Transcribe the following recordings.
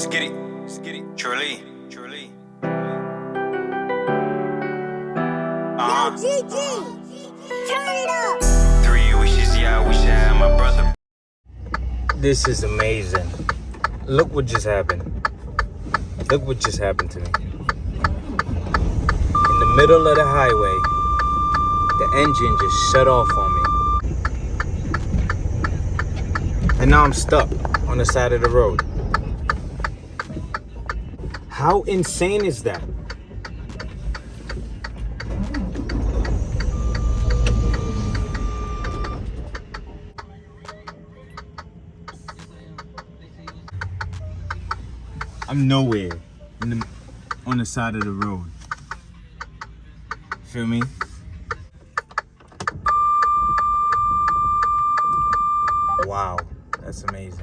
Skitty, Truly. Yo, GG, turn it up. 3 wishes, yeah, I wish I had my brother. This is amazing. Look what just happened. Look what just happened to me. In the middle of the highway, the engine just shut off on me. And now I'm stuck on the side of the road. How insane is that? I'm nowhere on the side of the road. Feel me? Wow, that's amazing.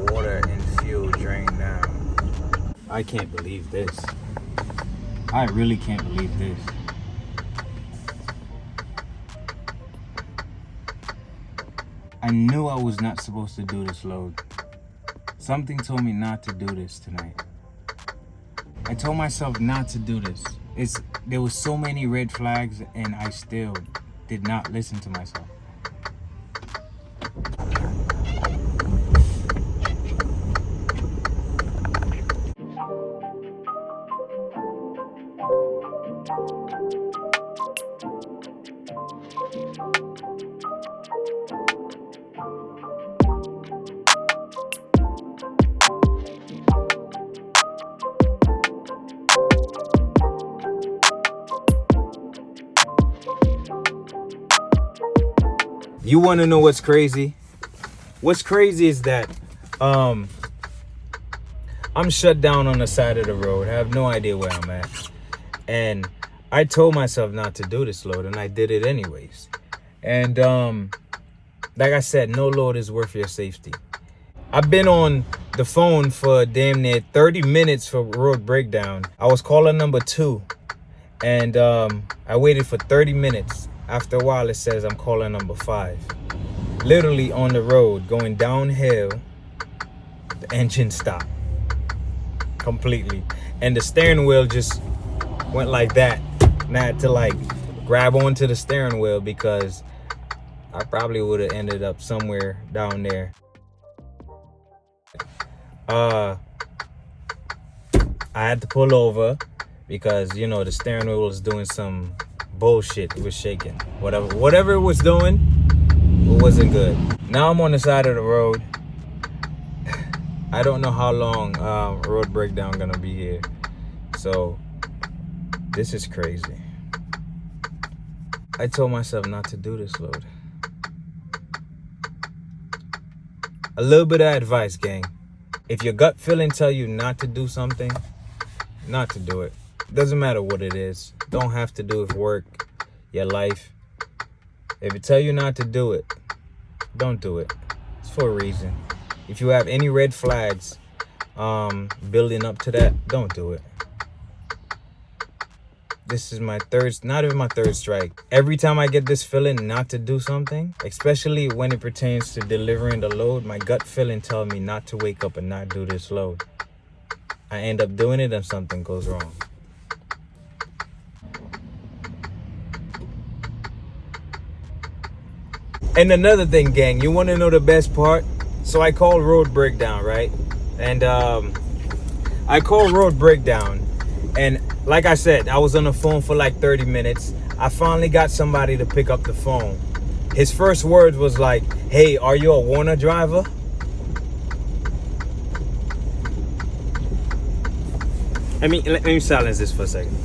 Water and fuel drain down. I can't believe this. I really can't believe this. I knew I was not supposed to do this load. Something told me not to do this tonight. I told myself not to do this. There was so many red flags and I still did not listen to myself. You want to know what's crazy? What's crazy is that I'm shut down on the side of the road. I have no idea where I'm at. And I told myself not to do this load, and I did it anyways. And like I said, no load is worth your safety. I've been on the phone for damn near 30 minutes for road breakdown. I was calling number 2, and I waited for 30 minutes. After a while, it says I'm calling number 5. Literally on the road, going downhill, the engine stopped completely. And the steering wheel just went like that. And I had to like grab onto the steering wheel because I probably would have ended up somewhere down there. I had to pull over because, you know, the steering wheel was doing some bullshit. It was shaking. Whatever it was doing, it wasn't good. Now I'm on the side of the road. I don't know how long road breakdown gonna be here. So this is crazy. I told myself not to do this load. A little bit of advice, gang. If your gut feeling tell you not to do something, not to do it. Doesn't matter what it is. Don't have to do with work, your life. If it tell you not to do it, don't do it. It's for a reason. If you have any red flags building up to that, don't do it. This is my not even my third strike. Every time I get this feeling not to do something, especially when it pertains to delivering the load, my gut feeling tells me not to wake up and not do this load. I end up doing it and something goes wrong. And another thing, gang, you want to know the best part? So I called road breakdown, right? And I called road breakdown, and like I said, I was on the phone for like 30 minutes. I finally got somebody to pick up the phone. His first words was like, "Hey, are you a Warner driver?" Let me silence this for a second.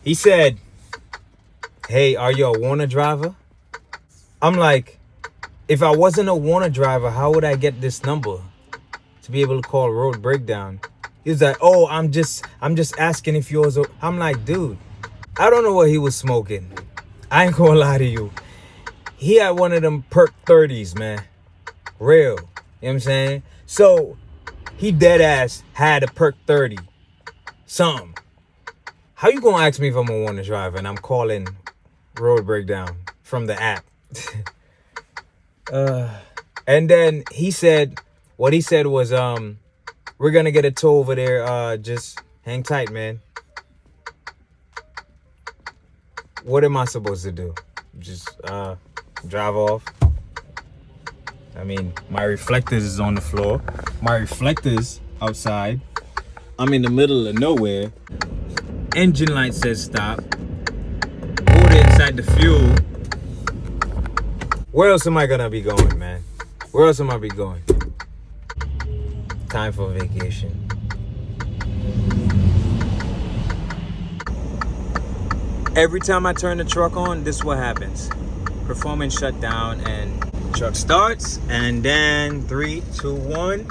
He said, "Hey, are you a Warner driver?" I'm like, if I wasn't a Warner driver, how would I get this number to be able to call road breakdown? He was like, "Oh, I'm just asking if yours." I'm like, dude, I don't know what he was smoking. I ain't gonna lie to you. He had one of them perk 30s, man. Real. You know what I'm saying? So he dead ass had a perk 30. Something. How you gonna ask me if I'm a wanted driver and I'm calling road breakdown from the app? And then he said, what he said was, we're gonna get a tow over there. Just hang tight, man. What am I supposed to do? Just drive off? I mean, my reflectors is on the floor. My reflectors outside. I'm in the middle of nowhere. Engine light says stop. Water inside the fuel. Where else am I gonna be going, man? Where else am I be going? Time for vacation. Every time I turn the truck on, this is what happens. Performance shut down and truck starts, and then 3, 2, 1,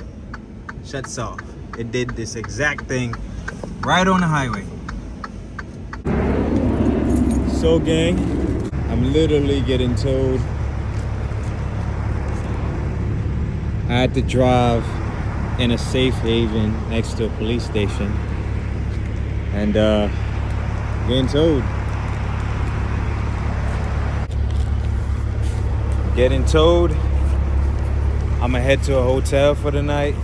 shuts off. It did this exact thing right on the highway. So gang, I'm literally getting towed. I had to drive in a safe haven next to a police station, and getting towed. Getting towed. I'm gonna head to a hotel for the night.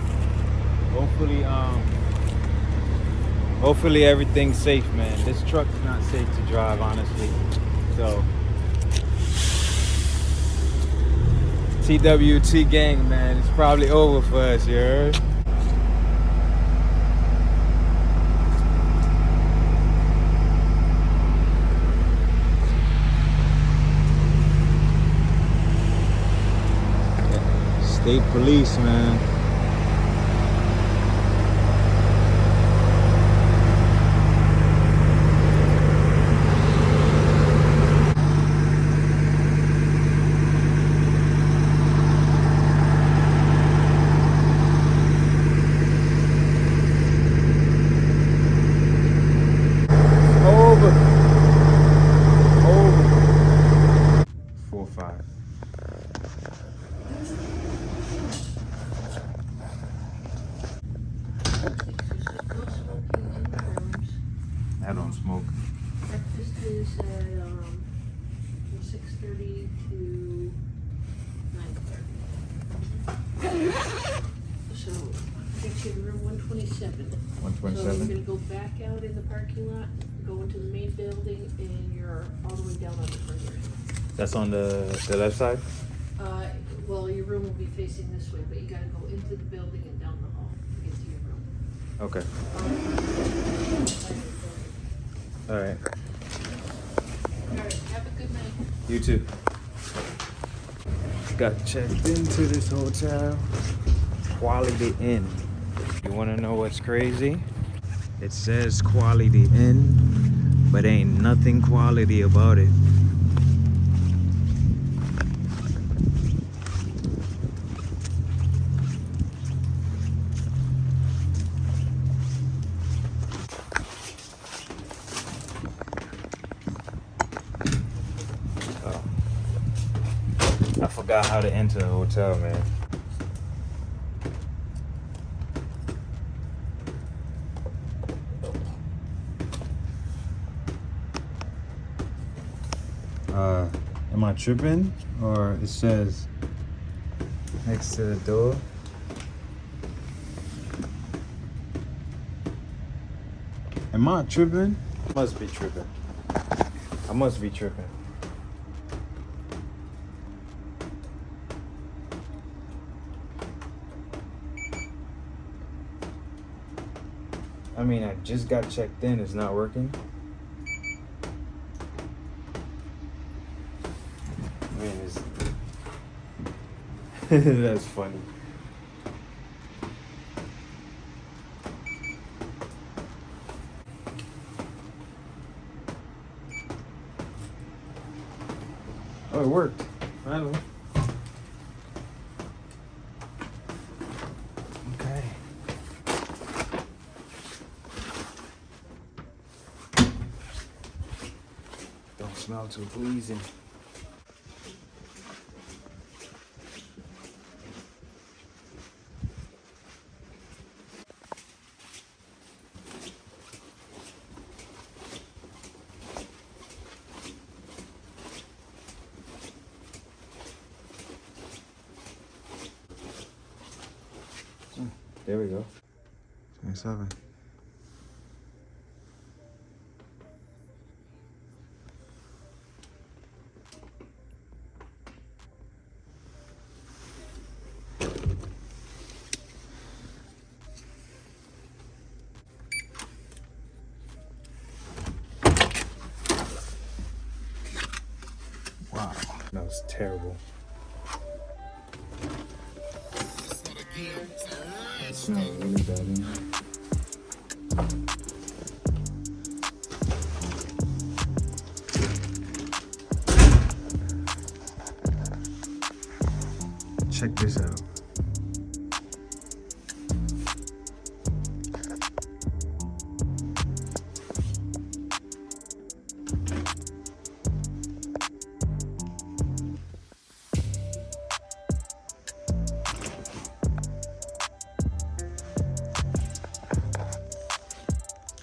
Hopefully everything's safe, man. This truck's not safe to drive, honestly. So TWT gang, man, it's probably over for us, you heard? State police, man. Over. 4-5. I don't smoke. Breakfast is at from 6:30 to 9:30. So I got you in room 127. 127. So you're gonna go back out in the parking lot, go into the main building, and you're all the way down on the further end. That's on the left side? Well, your room will be facing this way, but you gotta go into the building and down the hall to get to your room. Okay. All right. All right, have a good night. You too. Got checked into this hotel. Quality Inn. You want to know what's crazy? It says Quality Inn, but ain't nothing quality about it. I forgot how to enter the hotel, man. Am I tripping? Or it says next to the door. Am I tripping? Must be tripping. I must be tripping. I mean, I just got checked in. It's not working. I mean, it's that's funny. Oh, it worked. Finally. Okay. Don't smell too pleasing. There we go. 27. Wow, that was terrible. It smells really bad in here. Check this out.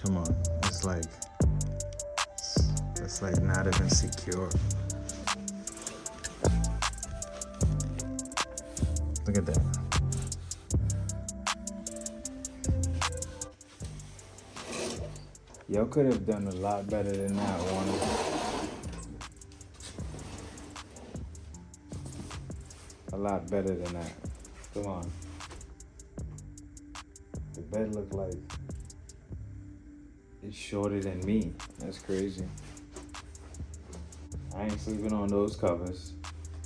Come on, it's like not even secure. Look at that. Y'all could have done a lot better than that one. A lot better than that. Come on. The bed looked like it's shorter than me. That's crazy. I ain't sleeping on those covers.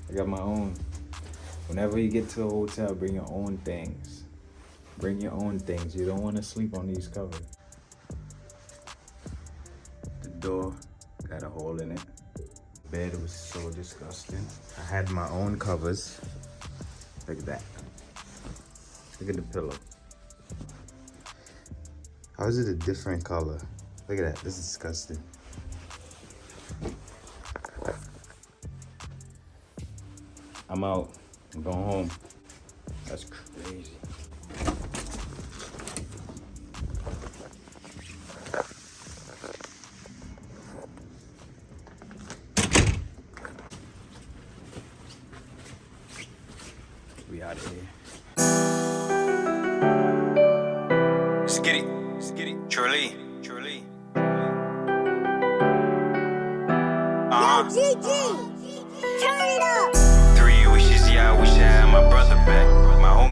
I got my own. Whenever you get to a hotel, bring your own things. Bring your own things. You don't want to sleep on these covers. The door got a hole in it. Bed was so disgusting. I had my own covers. Look at that. Look at the pillow. How is it a different color? Look at that. This is disgusting. I'm out. I'm going home. That's crazy. We out of here. Skitty, skitty, Charlie, Charlie. Yo, GG!